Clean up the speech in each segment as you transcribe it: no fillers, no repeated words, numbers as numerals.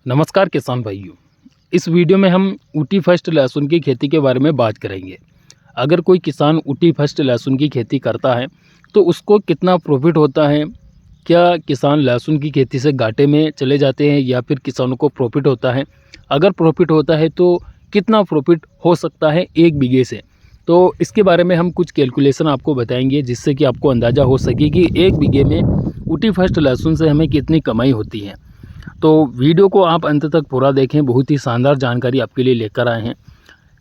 नमस्कार किसान भाइयों। इस वीडियो में हम ऊटी फर्स्ट लहसुन की खेती के बारे में बात करेंगे। अगर कोई किसान ऊटी फर्स्ट लहसुन की खेती करता है तो उसको कितना प्रॉफिट होता है, क्या किसान लहसुन की खेती से घाटे में चले जाते हैं या फिर किसानों को प्रॉफिट होता है। अगर प्रॉफिट होता है तो कितना प्रॉफिट हो सकता है एक बीघे से। तो इसके बारे में हम कुछ कैलकुलेशन आपको बताएंगे जिससे कि आपको अंदाज़ा हो सके कि एक बीघे में ऊटी फर्स्ट लहसुन से हमें कितनी कमाई होती है। तो वीडियो को आप अंत तक पूरा देखें, बहुत ही शानदार जानकारी आपके लिए लेकर आए हैं।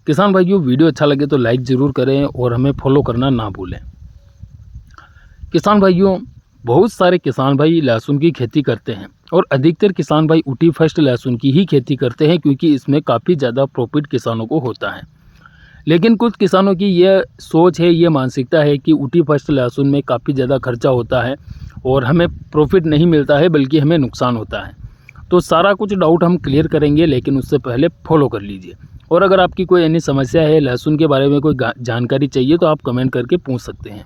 किसान भाइयों, वीडियो अच्छा लगे तो लाइक ज़रूर करें और हमें फॉलो करना ना भूलें। किसान भाइयों, बहुत सारे किसान भाई लहसुन की खेती करते हैं और अधिकतर किसान भाई ऊटी फर्स्ट लहसुन की ही खेती करते हैं क्योंकि इसमें काफ़ी ज़्यादा प्रॉफिट किसानों को होता है। लेकिन कुछ किसानों की यह सोच है, ये मानसिकता है कि ऊटी फर्स्ट लहसुन में काफ़ी ज़्यादा खर्चा होता है और हमें प्रॉफिट नहीं मिलता है बल्कि हमें नुकसान होता है। तो सारा कुछ डाउट हम क्लियर करेंगे, लेकिन उससे पहले फॉलो कर लीजिए। और अगर आपकी कोई अन्य समस्या है, लहसुन के बारे में कोई जानकारी चाहिए तो आप कमेंट करके पूछ सकते हैं।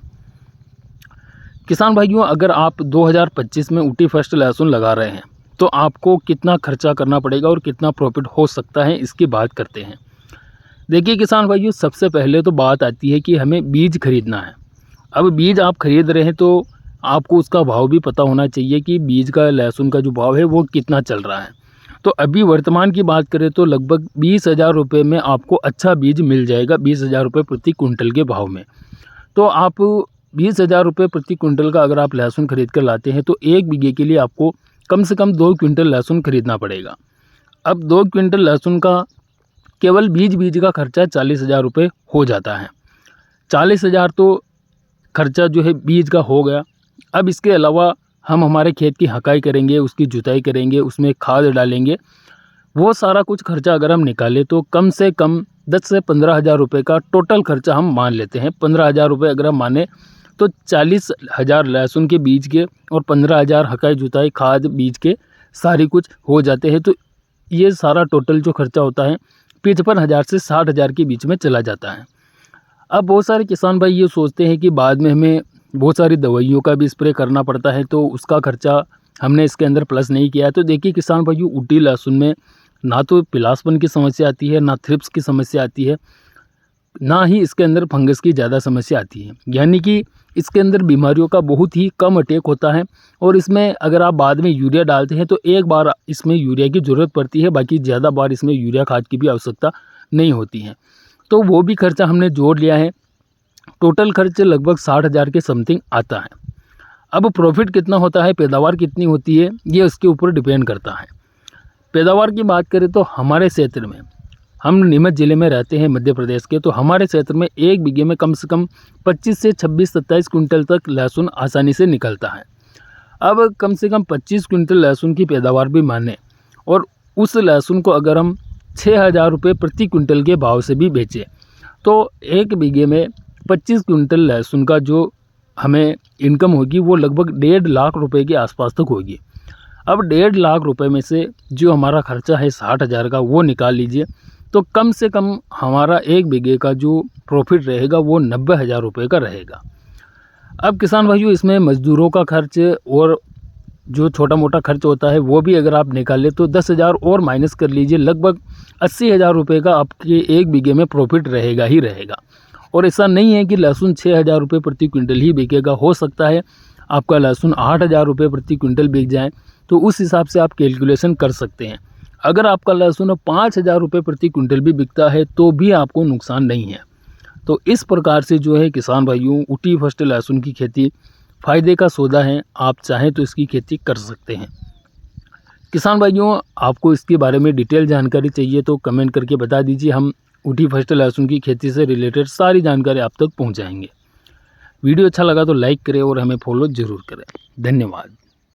किसान भाइयों, अगर आप 2025 में ऊटी फर्स्ट लहसुन लगा रहे हैं तो आपको कितना खर्चा करना पड़ेगा और कितना प्रॉफिट हो सकता है, इसकी बात करते हैं। देखिए किसान भाइयों, सबसे पहले तो बात आती है कि हमें बीज खरीदना है। अब बीज आप खरीद रहे हैं तो आपको उसका भाव भी पता होना चाहिए कि बीज का, लहसुन का जो भाव है वो कितना चल रहा है। तो अभी वर्तमान की बात करें तो लगभग 20,000 रुपये में आपको अच्छा बीज मिल जाएगा, 20,000 रुपये प्रति कुंटल के भाव में। तो आप 20,000 रुपये प्रति कुंटल का अगर आप लहसुन खरीद कर लाते हैं तो एक बीघे के लिए आपको कम से कम 2 क्विंटल लहसुन खरीदना पड़ेगा। अब 2 क्विंटल लहसुन का केवल बीज का खर्चा 40,000 रुपये हो जाता है। 40,000 तो खर्चा जो है बीज का हो गया। अब इसके अलावा हम हमारे खेत की हकाई करेंगे, उसकी जुताई करेंगे, उसमें खाद डालेंगे। वो सारा कुछ खर्चा अगर हम निकालें तो कम से कम 10 से 15,000 रुपये का टोटल खर्चा हम मान लेते हैं। 15,000 रुपये अगर हम माने तो 40,000 लहसुन के बीज के और 15,000 हकाई जुताई खाद बीज के सारी कुछ हो जाते हैं। तो ये सारा टोटल जो खर्चा होता है 55,000 से 60,000 के बीच में चला जाता है। अब बहुत सारे किसान भाई ये सोचते हैं कि बाद में हमें बहुत सारी दवाइयों का भी स्प्रे करना पड़ता है, तो उसका खर्चा हमने इसके अंदर प्लस नहीं किया। तो देखिए किसान भाइयों, ऊटी लहसुन में ना तो पिलासपन की समस्या आती है, ना थ्रिप्स की समस्या आती है, ना ही इसके अंदर फंगस की ज़्यादा समस्या आती है। यानी कि इसके अंदर बीमारियों का बहुत ही कम अटैक होता है। और इसमें अगर आप बाद में यूरिया डालते हैं तो एक बार इसमें यूरिया की ज़रूरत पड़ती है, बाकी ज़्यादा बार इसमें यूरिया खाद की भी आवश्यकता नहीं होती है। तो वो भी खर्चा हमने जोड़ लिया है। टोटल खर्च लगभग 60,000 के समथिंग आता है। अब प्रॉफिट कितना होता है, पैदावार कितनी होती है, ये उसके ऊपर डिपेंड करता है। पैदावार की बात करें तो हमारे क्षेत्र में, हम नीमच ज़िले में रहते हैं मध्य प्रदेश के, तो हमारे क्षेत्र में एक बीघे में कम से कम 25 से 26-27 कुंटल तक लहसुन आसानी से निकलता है। अब कम से कम 25 कुंटल लहसुन की पैदावार भी माने और उस लहसुन को अगर हम 6,000 रुपये प्रति कुंटल के भाव से भी बेचें तो एक बीघे में 25 कुंटल लहसुन का जो हमें इनकम होगी वो लगभग 1.5 लाख रुपए के आसपास तक होगी। अब 1.5 लाख रुपए में से जो हमारा खर्चा है 60,000 का वो निकाल लीजिए, तो कम से कम हमारा एक बीघे का जो प्रॉफिट रहेगा वो 90,000 रुपये का रहेगा। अब किसान भाइयों, इसमें मजदूरों का खर्च और जो छोटा मोटा खर्च होता है वो भी अगर आप निकालें तो 10,000 और माइनस कर लीजिए, लगभग 80,000 रुपये का आपके एक बीघे में प्रॉफिट रहेगा ही रहेगा। और ऐसा नहीं है कि लहसुन 6,000 रुपये प्रति क्विंटल ही बिकेगा, हो सकता है आपका लहसुन 8,000 रुपये प्रति क्विंटल बिक जाए। तो उस हिसाब से आप कैलकुलेशन कर सकते हैं। अगर आपका लहसुन 5,000 रुपये प्रति क्विंटल भी बिकता है तो भी आपको नुकसान नहीं है। तो इस प्रकार से जो है किसान भाइयों, ऊटी फर्स्ट लहसुन की खेती फ़ायदे का सौदा है। आप चाहें तो इसकी खेती कर सकते हैं। किसान भाइयों, आपको इसके बारे में डिटेल जानकारी चाहिए तो कमेंट करके बता दीजिए, हम ऊटी फर्स्ट लहसुन की खेती से रिलेटेड सारी जानकारी आप तक पहुंचाएंगे। वीडियो अच्छा लगा तो लाइक करें और हमें फॉलो ज़रूर करें। धन्यवाद।